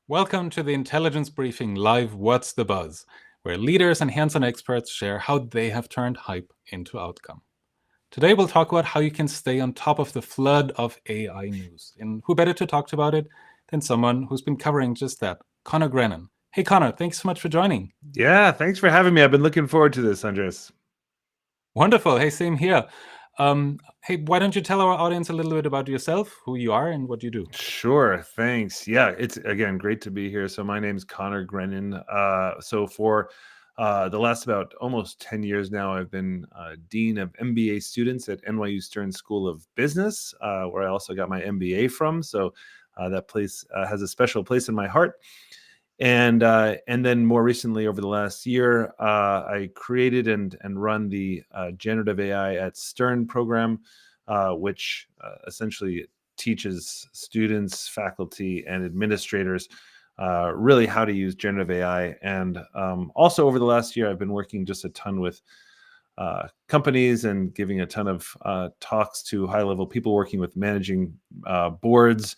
Welcome to the Intelligence Briefing Live What's the Buzz, where leaders and hands-on experts share how they have turned hype into outcome. Today we'll talk about how you can stay on top of the flood of AI news. And who better to talk about it than someone who's been covering just that, Conor Grennan. Hey Conor, thanks so much for joining. Yeah, thanks for having me. I've been looking forward to this, Andres. Wonderful. Hey, same here. Hey, why don't you tell our audience a little bit about yourself, who you are, and what you do? Sure, thanks. Yeah, it's again great to be here. So my name's Conor Grennan. So for the last about almost 10 years now, I've been Dean of MBA students at NYU Stern School of Business, where I also got my MBA from. So that place has a special place in my heart. And then more recently, over the last year, I created and run the Generative AI at Stern program, which essentially teaches students, faculty, and administrators really how to use generative AI. And also over the last year, I've been working just a ton with companies and giving a ton of talks to high-level people working with managing boards,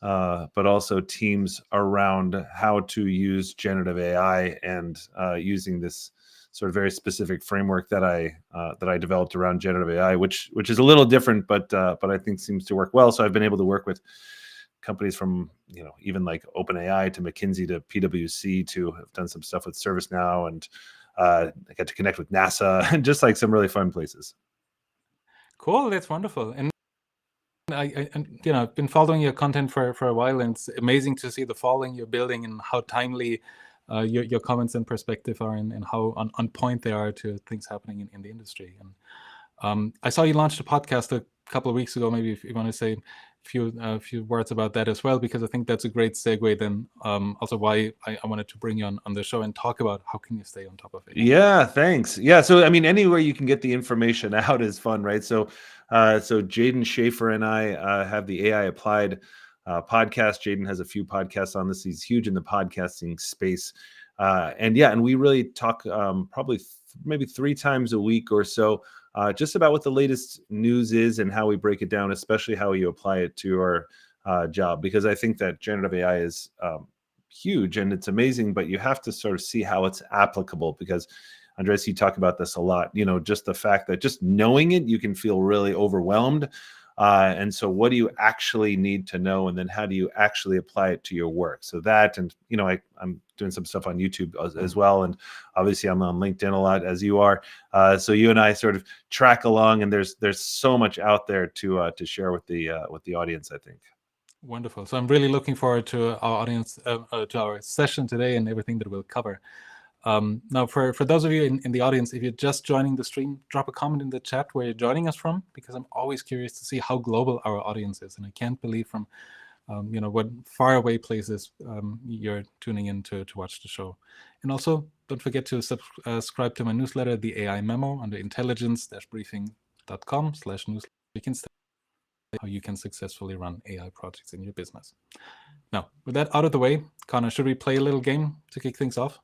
but also teams around how to use generative AI and using this sort of very specific framework that I developed around generative AI, which is a little different, but I think seems to work well. So I've been able to work with companies from even like OpenAI to McKinsey to PwC to have done some stuff with ServiceNow, and I got to connect with NASA and just like some really fun places. Cool, that's wonderful. And I've been following your content for a while, and it's amazing to see the following you're building and how timely your comments and perspective are, and how on point they are to things happening in the industry. And I saw you launched a podcast a couple of weeks ago. Maybe if you want to say a few words about that as well, because I think that's a great segue then also why I wanted to bring you on the show and talk about how can you stay on top of it. Yeah, thanks. Yeah, so I mean, anywhere you can get the information out is fun, right? So Jaden Schaefer and I have the AI Applied podcast. Jaden has a few podcasts on this. He's huge in the podcasting space. And we really talk probably maybe 3 times a week or so, just about what the latest news is and how we break it down, especially how you apply it to your job. Because I think that generative AI is huge and it's amazing, but you have to sort of see how it's applicable, because Andres, you talk about this a lot, just the fact that just knowing it, you can feel really overwhelmed. And so what do you actually need to know? And then how do you actually apply it to your work? So that, and, I'm doing some stuff on YouTube as well. And obviously I'm on LinkedIn a lot, as you are. So you and I sort of track along, and there's so much out there to share with the audience, I think. Wonderful. So I'm really looking forward to our audience, to our session today and everything that we'll cover. Now, for those of you in the audience, if you're just joining the stream, drop a comment in the chat where you're joining us from, because I'm always curious to see how global our audience is. And I can't believe from, what faraway places you're tuning in to watch the show. And also, don't forget to subscribe to my newsletter, The AI Memo, under intelligence-briefing.com/newsletter. You can stay how you can successfully run AI projects in your business. Now, with that out of the way, Conor, should we play a little game to kick things off?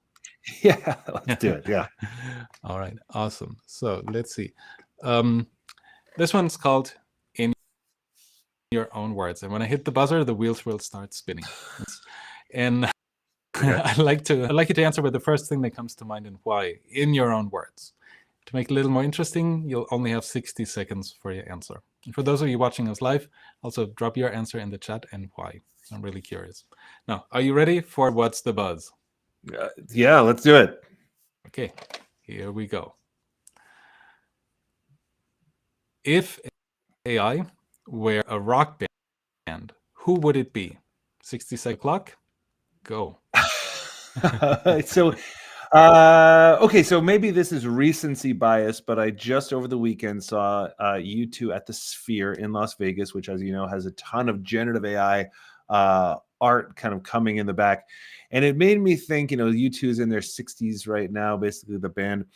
Yeah, let's do it. Yeah. All right, awesome. So let's see. This one's called In Your Own Words. And when I hit the buzzer, the wheels will start spinning. And okay. I'd like you to answer with the first thing that comes to mind and why, in your own words. To make it a little more interesting, you'll only have 60 seconds for your answer. And for those of you watching us live, also drop your answer in the chat and why. I'm really curious. Now, are you ready for What's the Buzz? Yeah, let's do it. Okay, here we go. If AI were a rock band, who would it be? 60-second clock, go. So okay, so maybe this is recency bias, but I just over the weekend saw U2 at the Sphere in Las Vegas, which, as you know, has a ton of generative AI art kind of coming in the back. And it made me think, U2 is in their 60s right now, basically the band.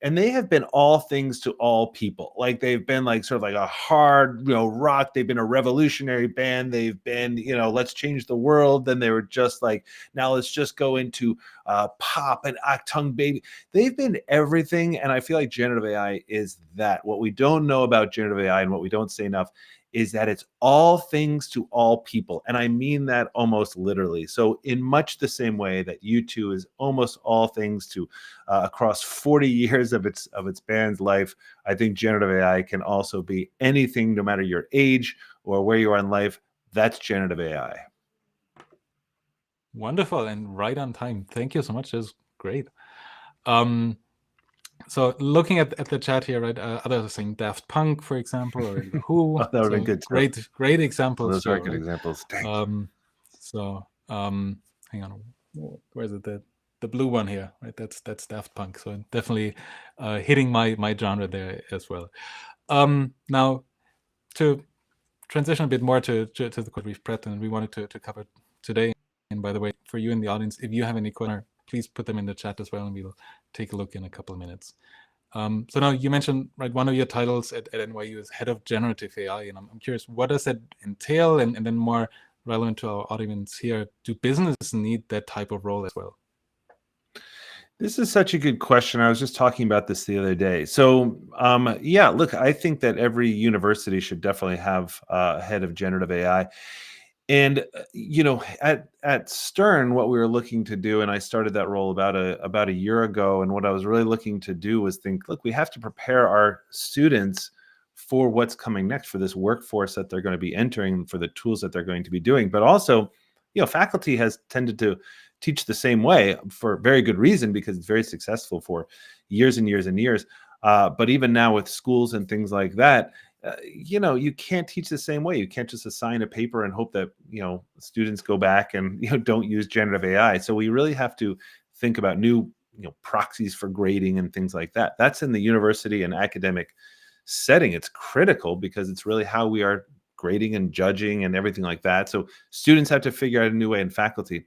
And they have been all things to all people. Like they've been like sort of like a hard, rock. They've been a revolutionary band. They've been, let's change the world. Then they were just like, now let's just go into pop and Achtung Baby. They've been everything. And I feel like generative AI is that. What we don't know about generative AI and what we don't say enough is that it's all things to all people. And I mean that almost literally. So in much the same way that U2 is almost all things to across 40 years of its band's life, I think generative AI can also be anything, no matter your age or where you are in life. That's generative AI. Wonderful and right on time. Thank you so much. That's great. So looking at the chat here, right? Others are saying Daft Punk, for example, or The Who. Oh, that would have been good too. Great examples. Those are too, good right? examples. Hang on, where is it? The blue one here, right? That's Daft Punk. So definitely hitting my genre there as well. Now to transition a bit more to the code we've prepped and we wanted to cover today. And by the way, for you in the audience, if you have any questions, please put them in the chat as well, and we'll take a look in a couple of minutes. So now you mentioned, right, one of your titles at NYU is Head of Generative AI, and I'm curious, what does that entail? And then more relevant to our audience here, do businesses need that type of role as well? This is such a good question. I was just talking about this the other day. So, yeah, look, I think that every university should definitely have a head of generative AI. And you know, at Stern, what we were looking to do, and I started that role about a year ago. And what I was really looking to do was think, look, we have to prepare our students for what's coming next, for this workforce that they're going to be entering, for the tools that they're going to be doing. But also, you know, faculty has tended to teach the same way for very good reason, because it's very successful for years and years and years. But even now with schools and things like that, you know, you can't teach the same way. You can't just assign a paper and hope that, you know, students go back and, you know, don't use generative AI. So we really have to think about new, you know, proxies for grading and things like that. That's in the university and academic setting. It's critical because it's really how we are grading and judging and everything like that. So students have to figure out a new way, in faculty.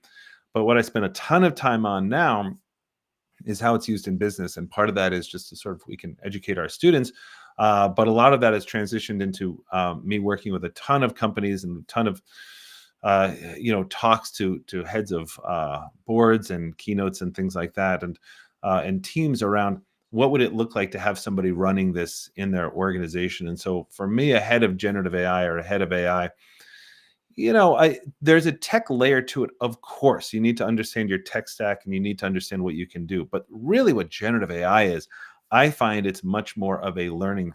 But what I spend a ton of time on now is how it's used in business. And part of that is just to sort of, we can educate our students. But a lot of that has transitioned into me working with a ton of companies and a ton of, you know, talks to heads of boards and keynotes and things like that, and teams around what would it look like to have somebody running this in their organization. And so for me, a head of generative AI or a head of AI, you know, there's a tech layer to it. Of course, you need to understand your tech stack and you need to understand what you can do. But really what generative AI is, I find it's much more of a learning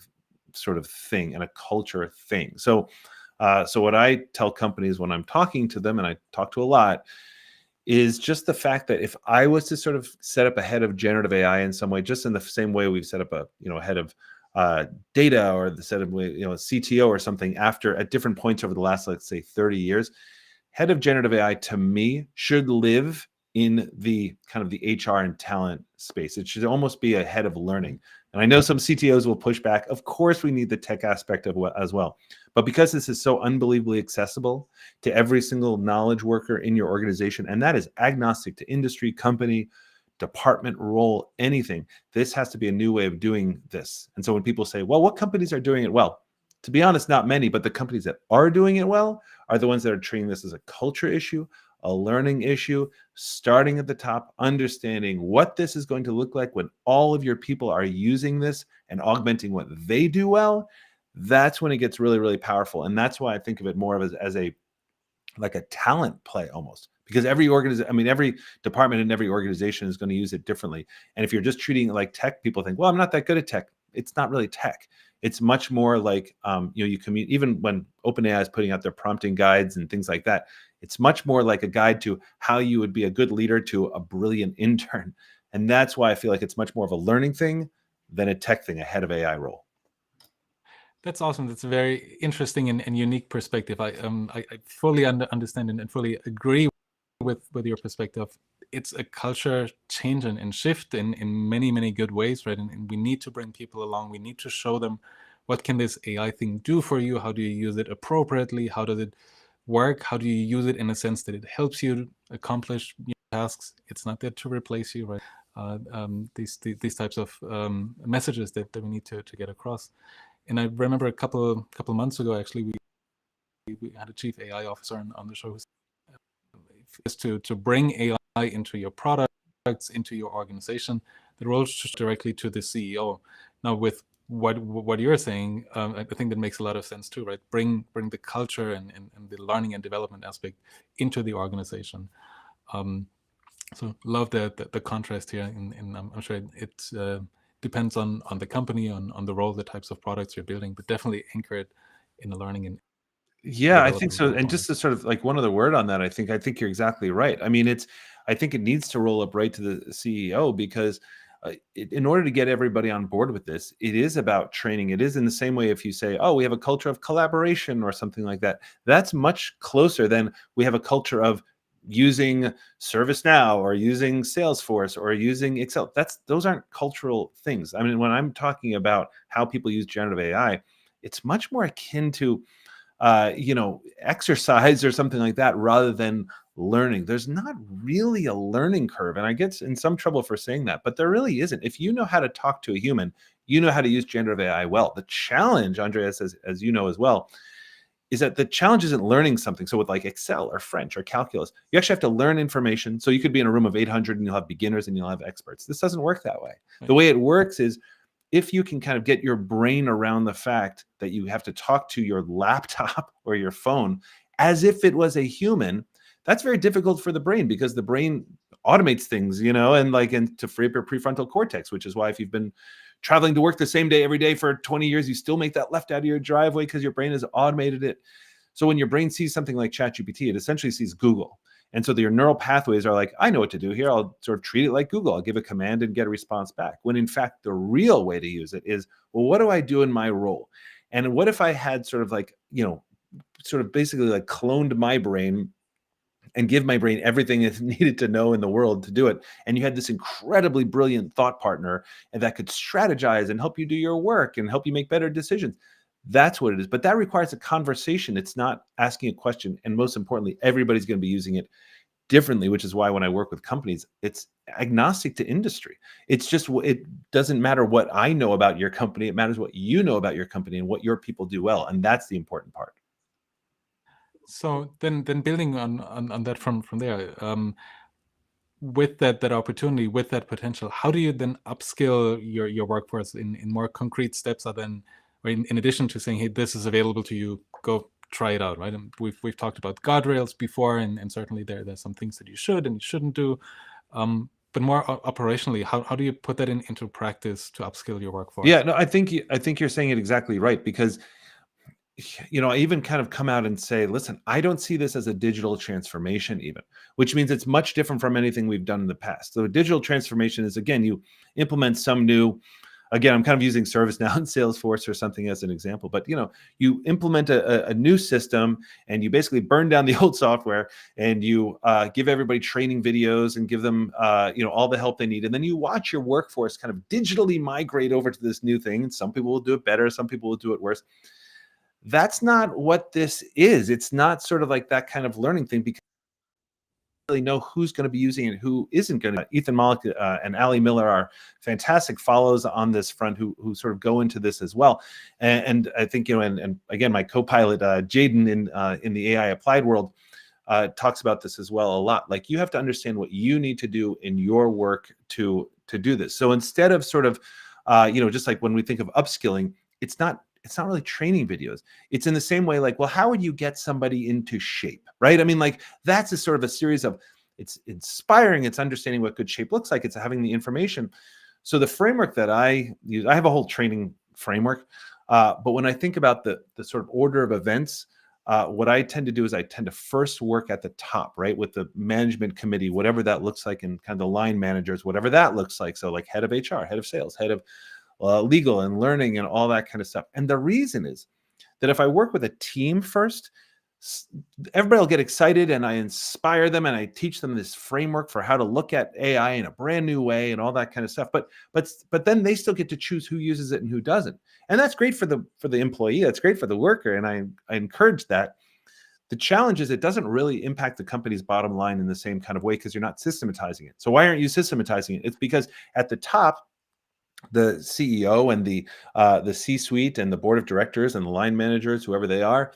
sort of thing and a culture thing. So, so what I tell companies when I'm talking to them, and I talk to a lot, is just the fact that if I was to sort of set up a head of generative AI in some way, just in the same way we've set up a, you know, head of data, or the set of, you know, a CTO or something at different points over the last, let's say 30 years, head of generative AI to me should live in the kind of the HR and talent space. It should almost be a head of learning. And I know some CTOs will push back. Of course, we need the tech aspect of what as well. But because this is so unbelievably accessible to every single knowledge worker in your organization, and that is agnostic to industry, company, department, role, anything, this has to be a new way of doing this. And so when people say, well, what companies are doing it well? To be honest, not many, but the companies that are doing it well are the ones that are treating this as a culture issue, a learning issue, starting at the top, understanding what this is going to look like when all of your people are using this and augmenting what they do well. That's when it gets really, really powerful. And that's why I think of it more of as a like a talent play almost, because every department and every organization is going to use it differently. And if you're just treating it like tech, people think, well, I'm not that good at tech. It's not really tech. It's much more like, you know, you commute, even when OpenAI is putting out their prompting guides and things like that, it's much more like a guide to how you would be a good leader to a brilliant intern. And that's why I feel like it's much more of a learning thing than a tech thing, a head of AI role. That's awesome. That's a very interesting and unique perspective. I fully understand and fully agree with your perspective. It's a culture change and shift in many, many good ways, right? And we need to bring people along. We need to show them, what can this AI thing do for you? How do you use it appropriately? How does it work? How do you use it in a sense that it helps you accomplish your tasks? It's not there to replace you, right? These types of messages that we need to get across. And I remember a couple months ago, actually, we had a chief AI officer on the show who said to bring AI into your products, into your organization, the role directly to the CEO. Now, with what you're saying, I think that makes a lot of sense too, right? Bring the culture and the learning and development aspect into the organization. So love the contrast here. I'm sure it depends on the company, on the role, the types of products you're building, but definitely anchor it in the learning and Yeah, I think development so. And component. just to sort of like one other word on that, I think you're exactly right. I mean, I think it needs to roll up right to the CEO, because in order to get everybody on board with this, it is about training. It is in the same way if you say, oh, we have a culture of collaboration or something like that. That's much closer than we have a culture of using ServiceNow or using Salesforce or using Excel. Those aren't cultural things. I mean, when I'm talking about how people use generative AI, it's much more akin to exercise or something like that, rather than learning. There's not really a learning curve. And I get in some trouble for saying that, but there really isn't. If you know how to talk to a human, you know how to use generative AI well. The challenge, Andreas, as you know as well, is that the challenge isn't learning something. So with like Excel or French or calculus, you actually have to learn information. So you could be in a room of 800 and you'll have beginners and you'll have experts. This doesn't work that way. Right. The way it works is, if you can kind of get your brain around the fact that you have to talk to your laptop or your phone as if it was a human, that's very difficult for the brain, because the brain automates things, and to free up your prefrontal cortex, which is why if you've been traveling to work the same day every day for 20 years, you still make that left out of your driveway because your brain has automated it. So when your brain sees something like ChatGPT, it essentially sees Google. And so your neural pathways are like, I know what to do here. I'll sort of treat it like Google. I'll give a command and get a response back. When in fact, the real way to use it is, well, what do I do in my role? And what if I had sort of like, sort of basically like cloned my brain and give my brain everything it's needed to know in the world to do it. And you had this incredibly brilliant thought partner and that could strategize and help you do your work and help you make better decisions. That's what it is. But that requires a conversation. It's not asking a question. And most importantly, everybody's going to be using it differently, which is why when I work with companies, it's agnostic to industry. It's just, it doesn't matter what I know about your company. It matters what you know about your company and what your people do well. And that's the important part. So then building on that from there, with that opportunity, with that potential, how do you then upskill your workforce in more concrete steps, other than, or in addition to saying, hey, this is available to you, go try it out, right? And we've talked about guardrails before, and certainly there's some things that you should and you shouldn't do. But more operationally, how do you put that into practice to upskill your workforce? Yeah, no, I think you're saying it exactly right, because I even kind of come out and say, listen, I don't see this as a digital transformation even, which means it's much different from anything we've done in the past. So a digital transformation is, again, you implement some new, again, I'm kind of using ServiceNow and Salesforce or something as an example, but you implement a new system and you basically burn down the old software, and you give everybody training videos and give them all the help they need. And then you watch your workforce kind of digitally migrate over to this new thing. And some people will do it better, some people will do it worse. That's not what this is. It's not sort of like that kind of learning thing, because you really know who's going to be using it, who isn't going to. 𝗵𝗵𝘁'𝘀 and Ali Miller are fantastic follows on this front, who sort of go into this as well. And I think, and again, my co-pilot Jaden in the AI applied world talks about this as well a lot. Like, you have to understand what you need to do in your work to do this. So instead of sort of, just like when we think of upskilling, it's not really training videos. It's in the same way, like, well, how would you get somebody into shape, right? I mean, like, that's a sort of a series of, it's inspiring, it's understanding what good shape looks like, it's having the information. So the framework that I use, I have a whole training framework, but when I think about the sort of order of events, what I tend to do is I tend to first work at the top, right, with the management committee, whatever that looks like, and kind of the line managers, whatever that looks like. So like head of HR, head of sales, head of legal and learning and all that kind of stuff. And the reason is that if I work with a team first, everybody will get excited and I inspire them and I teach them this framework for how to look at AI in a brand new way and all that kind of stuff. But then they still get to choose who uses it and who doesn't. And that's great for the employee. That's great for the worker. And I encourage that. The challenge is it doesn't really impact the company's bottom line in the same kind of way, because you're not systematizing it. So why aren't you systematizing it? It's because at the top, the CEO and the C-suite and the board of directors and the line managers, whoever they are,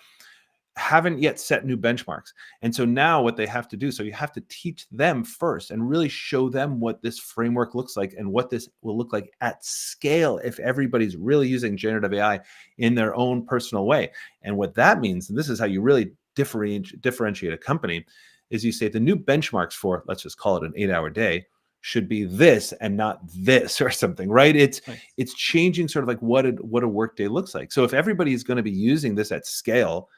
haven't yet set new benchmarks. And so now what they have to do, so you have to teach them first and really show them what this framework looks like and what this will look like at scale if everybody's really using generative AI in their own personal way. And what that means, and this is how you really differentiate a company, is you say the new benchmarks for, let's just call it an 8-hour day, should be this and not this or something, right? It's changing sort of like what a workday looks like. So if everybody is going to be using this at scale,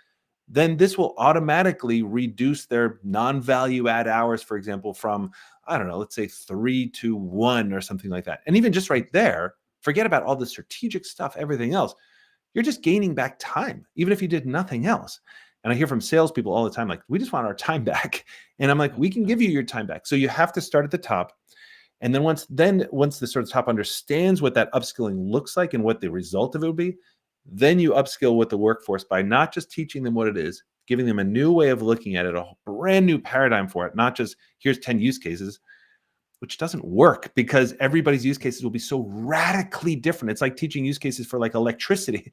then this will automatically reduce their non-value add hours, for example, from, I don't know, let's say 3 to 1 or something like that. And even just right there, forget about all the strategic stuff, everything else. You're just gaining back time, even if you did nothing else. And I hear from salespeople all the time, like, we just want our time back. And I'm like, we can give you your time back. So you have to start at the top. And then once the sort of top understands what that upskilling looks like and what the result of it would be, then you upskill with the workforce by not just teaching them what it is, giving them a new way of looking at it, a brand new paradigm for it, not just here's 10 use cases, which doesn't work because everybody's use cases will be so radically different. It's like teaching use cases for like electricity.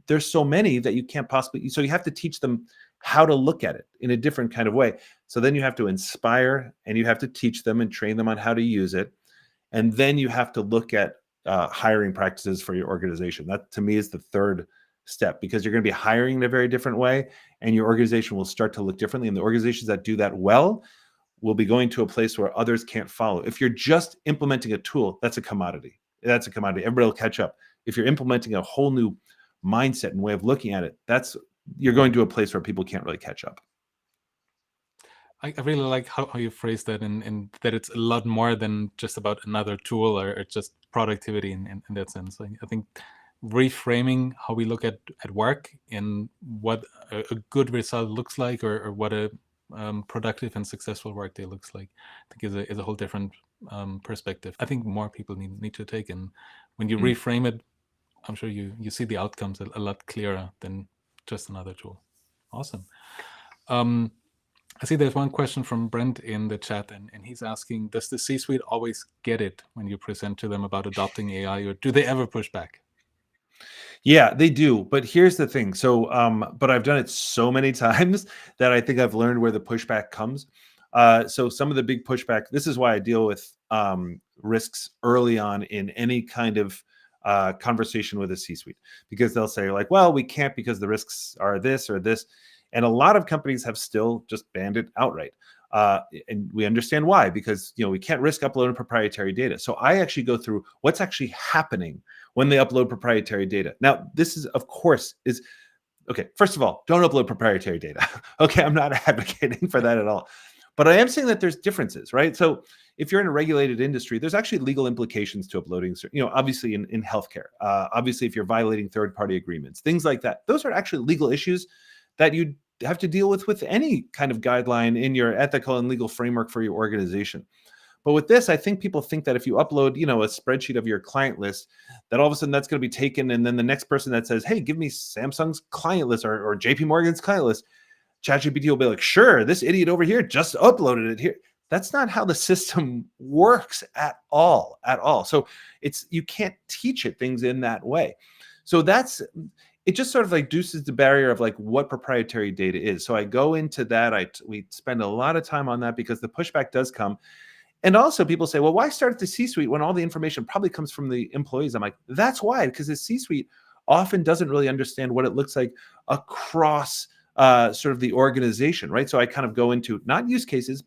There's so many that you can't possibly, so you have to teach them how to look at it in a different kind of way. So then you have to inspire and you have to teach them and train them on how to use it. And then you have to look at hiring practices for your organization. That to me is the third step, because you're going to be hiring in a very different way and your organization will start to look differently. And the organizations that do that well will be going to a place where others can't follow. If you're just implementing a tool, that's a commodity. That's a commodity. Everybody will catch up. If you're implementing a whole new mindset and way of looking at it, you're going to a place where people can't really catch up. I really like how you phrase that, and that it's a lot more than just about another tool or just productivity in that sense. I think reframing how we look at work and what a good result looks like, or what a productive and successful workday looks like, I think is a whole different perspective. I think more people need to take, and when you reframe it, I'm sure you see the outcomes a lot clearer than just another tool. Awesome. I see there's one question from Brent in the chat, and he's asking, does the C-suite always get it when you present to them about adopting AI, or do they ever push back? Yeah, they do. But here's the thing. So, but I've done it so many times that I think I've learned where the pushback comes. So some of the big pushback, this is why I deal with risks early on in any kind of conversation with a C-suite, because they'll say like, well, we can't because the risks are this or this. And a lot of companies have still just banned it outright. And we understand why, because we can't risk uploading proprietary data. So I actually go through what's actually happening when they upload proprietary data. Now, this is, of course, okay. First of all, don't upload proprietary data. Okay, I'm not advocating for that at all. But I am saying that there's differences, right? So if you're in a regulated industry, there's actually legal implications to uploading, obviously in healthcare, obviously if you're violating third-party agreements, things like that. Those are actually legal issues that you have to deal with any kind of guideline in your ethical and legal framework for your organization. But with this, I think people think that if you upload, a spreadsheet of your client list, that all of a sudden that's going to be taken. And then the next person that says, hey, give me Samsung's client list or JP Morgan's client list, ChatGPT will be like, sure, this idiot over here just uploaded it here. That's not how the system works at all. So you can't teach it things in that way. So it just sort of like reduces the barrier of like what proprietary data is. So I go into that. We spend a lot of time on that because the pushback does come. And also people say, well, why start at the C-suite when all the information probably comes from the employees? I'm like, that's why, because the C-suite often doesn't really understand what it looks like across sort of the organization, right? So I kind of go into not use cases,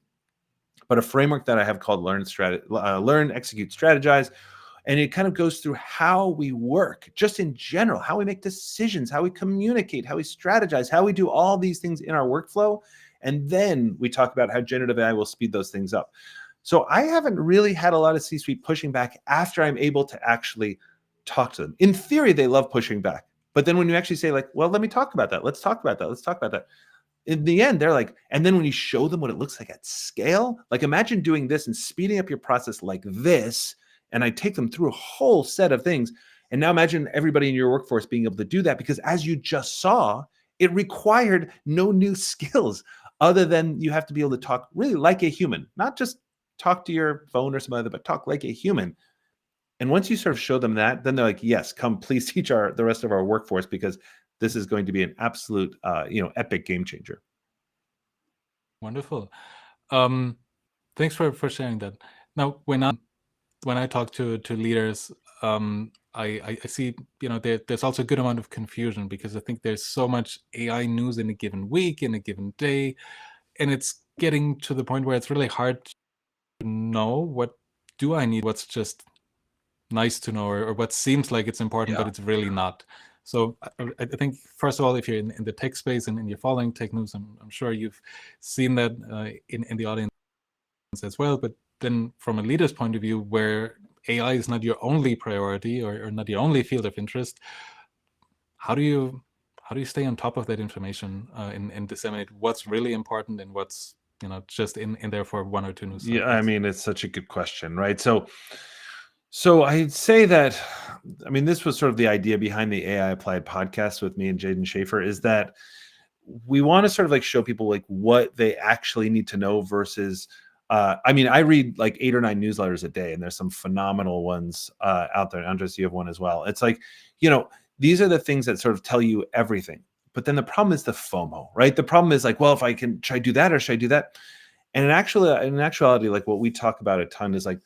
but a framework that I have called Learn, Execute, Strategize. And it kind of goes through how we work, just in general, how we make decisions, how we communicate, how we strategize, how we do all these things in our workflow. And then we talk about how generative AI will speed those things up. So I haven't really had a lot of C-suite pushing back after I'm able to actually talk to them. In theory, they love pushing back. But then when you actually say like, well, let me talk about that. Let's talk about that. Let's talk about that. In the end, they're like, and then when you show them what it looks like at scale, like imagine doing this and speeding up your process like this. And I take them through a whole set of things. And now imagine everybody in your workforce being able to do that, because as you just saw, it required no new skills other than you have to be able to talk really like a human, not just talk to your phone or some other, but talk like a human. And once you sort of show them that, then they're like, yes, come please teach the rest of our workforce, because this is going to be an absolute, epic game changer. Wonderful. Thanks for sharing that. Now, when I talk to leaders, I see, there's also a good amount of confusion, because I think there's so much AI news in a given week, in a given day, and it's getting to the point where it's really hard to know what do I need, what's just nice to know, or what seems like it's important, but it's really not. So I think, first of all, if you're in the tech space and you're following tech news, I'm sure you've seen that in the audience as well. But then from a leader's point of view, where AI is not your only priority or not your only field of interest, how do you stay on top of that information and disseminate what's really important and what's just in there for one or two news cycles? Yeah, I mean, it's such a good question, right? So I'd say that, I mean, this was sort of the idea behind the AI Applied podcast with me and Jaden Schaefer, is that we want to sort of like show people like what they actually need to know versus, I mean, I read like 8 or 9 newsletters a day, and there's some phenomenal ones out there. Andres, you have one as well. It's like, these are the things that sort of tell you everything. But then the problem is the FOMO, right? The problem is like, well, should I do that or should I do that? And in actuality, like what we talk about a ton is like,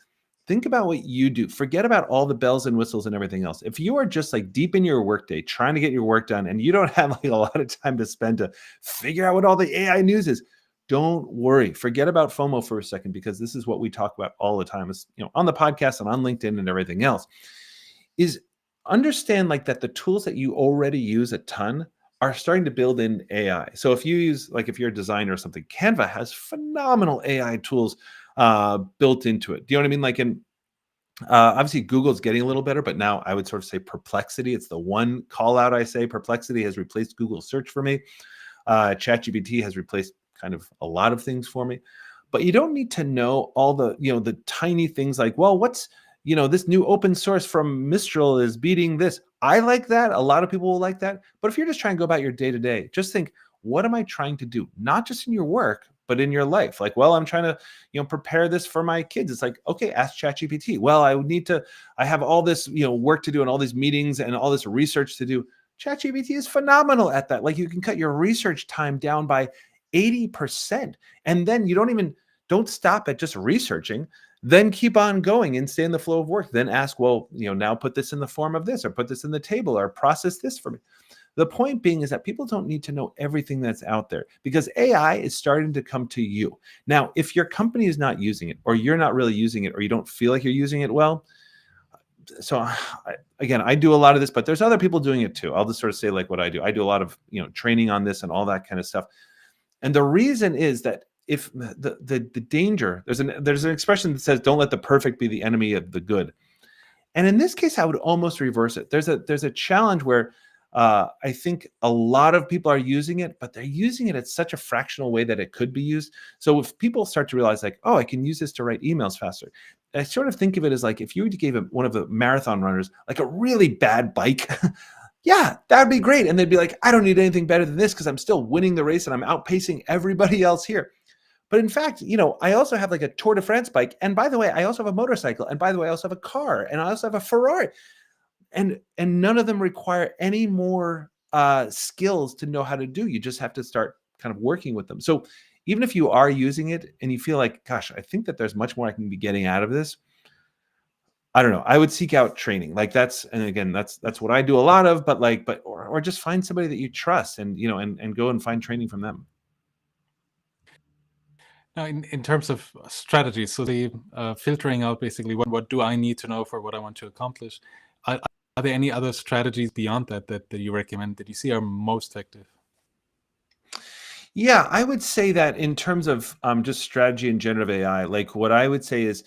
think about what you do. Forget about all the bells and whistles and everything else. If you are just like deep in your workday, trying to get your work done, and you don't have like a lot of time to spend to figure out what all the AI news is, don't worry. Forget about FOMO for a second, because this is what we talk about all the time, is, on the podcast and on LinkedIn and everything else, is understand like that the tools that you already use a ton are starting to build in AI. So if you use, like, if you're a designer or something, Canva has phenomenal AI tools built into it. Do you know what I mean? Like, obviously Google's getting a little better, but now I would sort of say Perplexity. It's the one call out I say. Perplexity has replaced Google search for me. ChatGPT has replaced kind of a lot of things for me. But you don't need to know all the, the tiny things like, well, what's, this new open source from Mistral is beating this. I like that. A lot of people will like that. But if you're just trying to go about your day to day, just think, what am I trying to do? Not just in your work, but in your life. Like, well, I'm trying to, prepare this for my kids. It's like, okay, ask ChatGPT. Well, I have all this, work to do and all these meetings and all this research to do. ChatGPT is phenomenal at that. Like, you can cut your research time down by 80%. And then you don't stop at just researching, then keep on going and stay in the flow of work. Then ask, well, now put this in the form of this, or put this in the table, or process this for me. The point being is that people don't need to know everything that's out there, because AI is starting to come to you. Now, if your company is not using it, or you're not really using it, or you don't feel like you're using it well, so again, I do a lot of this, but there's other people doing it too. I'll just sort of say like what I do. I do a lot of, training on this and all that kind of stuff. And the reason is that if the danger, there's an expression that says, don't let the perfect be the enemy of the good. And in this case, I would almost reverse it. There's a challenge where I think a lot of people are using it, but they're using it at such a fractional way that it could be used. So if people start to realize like, oh, I can use this to write emails faster, I sort of think of it as like, if you gave one of the marathon runners like a really bad bike, yeah, that'd be great. And they'd be like, I don't need anything better than this, because I'm still winning the race and I'm outpacing everybody else here. But in fact, I also have like a Tour de France bike. And by the way, I also have a motorcycle. And by the way, I also have a car. And I also have a Ferrari. And none of them require any more skills to know how to do. You just have to start kind of working with them. So even if you are using it and you feel like, gosh, I think that there's much more I can be getting out of this, I don't know, I would seek out training. Like that's what I do a lot of, or just find somebody that you trust and, and go and find training from them. Now, in terms of strategies, so the filtering out basically what do I need to know for what I want to accomplish, are there any other strategies beyond that you recommend that you see are most effective? Yeah, I would say that in terms of just strategy in generative AI, like what I would say is,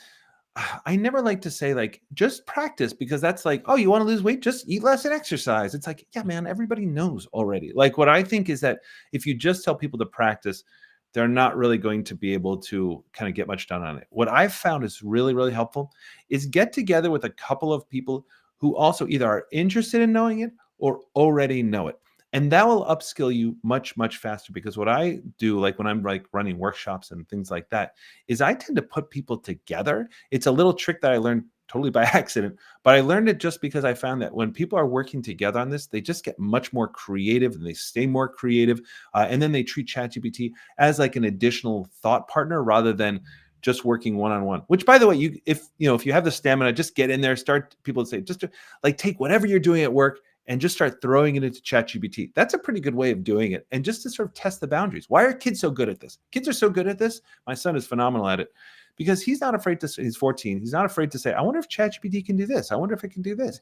I never like to say like, just practice, because that's like, oh, you want to lose weight? Just eat less and exercise. It's like, yeah, man, everybody knows already. Like what I think is that if you just tell people to practice, they're not really going to be able to kind of get much done on it. What I've found is really, really helpful is get together with a couple of people who also either are interested in knowing it or already know it. And that will upskill you much, much faster, because what I do, like when I'm like running workshops and things like that, is I tend to put people together. It's a little trick that I learned totally by accident, but I learned it just because I found that when people are working together on this, they just get much more creative and they stay more creative. And then they treat ChatGPT as like an additional thought partner rather than just working one-on-one, which by the way, if you have the stamina, just get in there, people say, just like take whatever you're doing at work and just start throwing it into ChatGPT. That's a pretty good way of doing it. And just to sort of test the boundaries. Why are kids so good at this? Kids are so good at this. My son is phenomenal at it because he's not afraid to say, he's 14. He's not afraid to say, I wonder if ChatGPT can do this. I wonder if it can do this.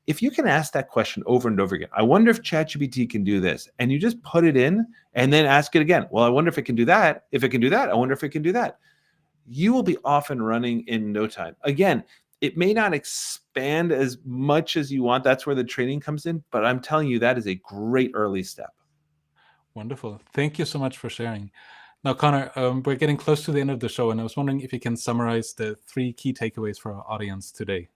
If you can ask that question over and over again, I wonder if ChatGPT can do this, and you just put it in and then ask it again. Well, I wonder if it can do that. If it can do that, I wonder if it can do that. You will be off and running in no time. Again, it may not expand as much as you want. That's where the training comes in. But I'm telling you, that is a great early step. Wonderful. Thank you so much for sharing. Now, Conor, we're getting close to the end of the show, and I was wondering if you can summarize the 3 key takeaways for our audience today.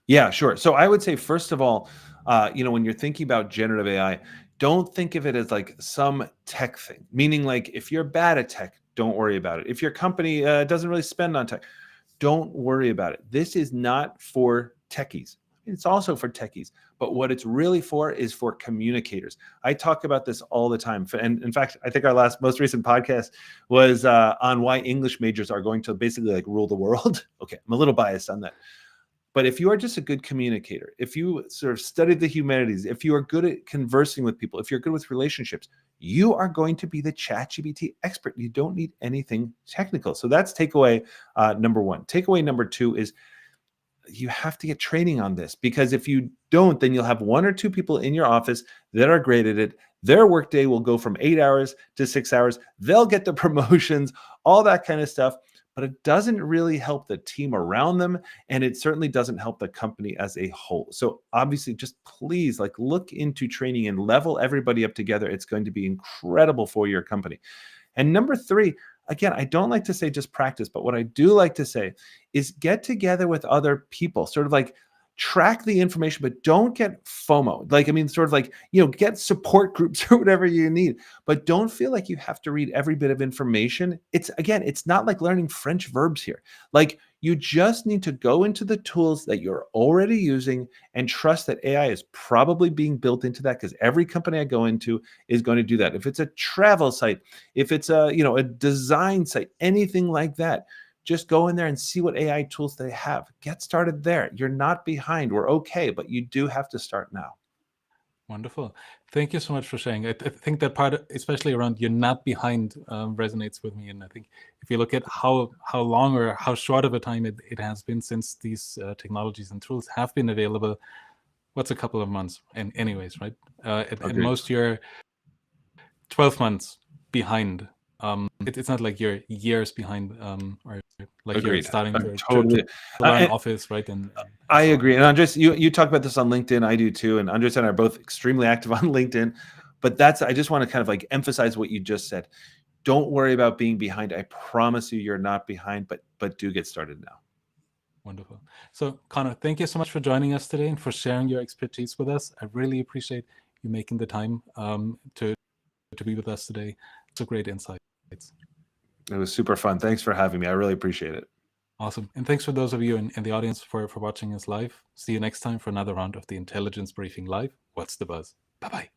Yeah, sure. So I would say, first of all, when you're thinking about generative AI, don't think of it as like some tech thing, meaning like if you're bad at tech, don't worry about it. If your company doesn't really spend on tech, don't worry about it. This is not for techies. It's also for techies. But what it's really for is for communicators. I talk about this all the time. And in fact, I think our most recent podcast was on why English majors are going to basically like rule the world. Okay, I'm a little biased on that. But if you are just a good communicator, if you sort of studied the humanities, if you are good at conversing with people, if you're good with relationships, you are going to be the ChatGPT expert. You don't need anything technical. So that's takeaway number 1. Takeaway number 2 is you have to get training on this, because if you don't, then you'll have 1 or 2 people in your office that are great at it. Their workday will go from 8 hours to 6 hours. They'll get the promotions, all that kind of stuff. But it doesn't really help the team around them, and it certainly doesn't help the company as a whole. So obviously, just please look into training and level everybody up together. It's going to be incredible for your company. And number 3, again, I don't like to say just practice, but what I do like to say is get together with other people, sort of like track the information, but don't get FOMO. Get support groups or whatever you need, but don't feel like you have to read every bit of information. It's not like learning French verbs here. Like, you just need to go into the tools that you're already using and trust that AI is probably being built into that, because every company I go into is going to do that. If it's a travel site, if it's a design site, anything like that, just go in there and see what AI tools they have. Get started there. You're not behind. We're okay, but you do have to start now. Wonderful. Thank you so much for sharing. I think that part, especially around you're not behind, resonates with me. And I think if you look at how long or how short of a time it has been since these technologies and tools have been available, what's a couple of months? And anyways, right? At most, you're 12 months behind. It's not like you're years behind, or like Agreed. you're starting to Totally learn Office, right? And I agree. And Andres, you talk about this on LinkedIn. I do too. And Andres and I are both extremely active on LinkedIn. But I just want to kind of emphasize what you just said. Don't worry about being behind. I promise you're not behind, but do get started now. Wonderful. So, Conor, thank you so much for joining us today and for sharing your expertise with us. I really appreciate you making the time to be with us today. It's a great insight. It was super fun. Thanks for having me. I really appreciate it. Awesome. And thanks for those of you in the audience for watching us live. See you next time for another round of the Intelligence Briefing Live. What's the buzz? Bye-bye.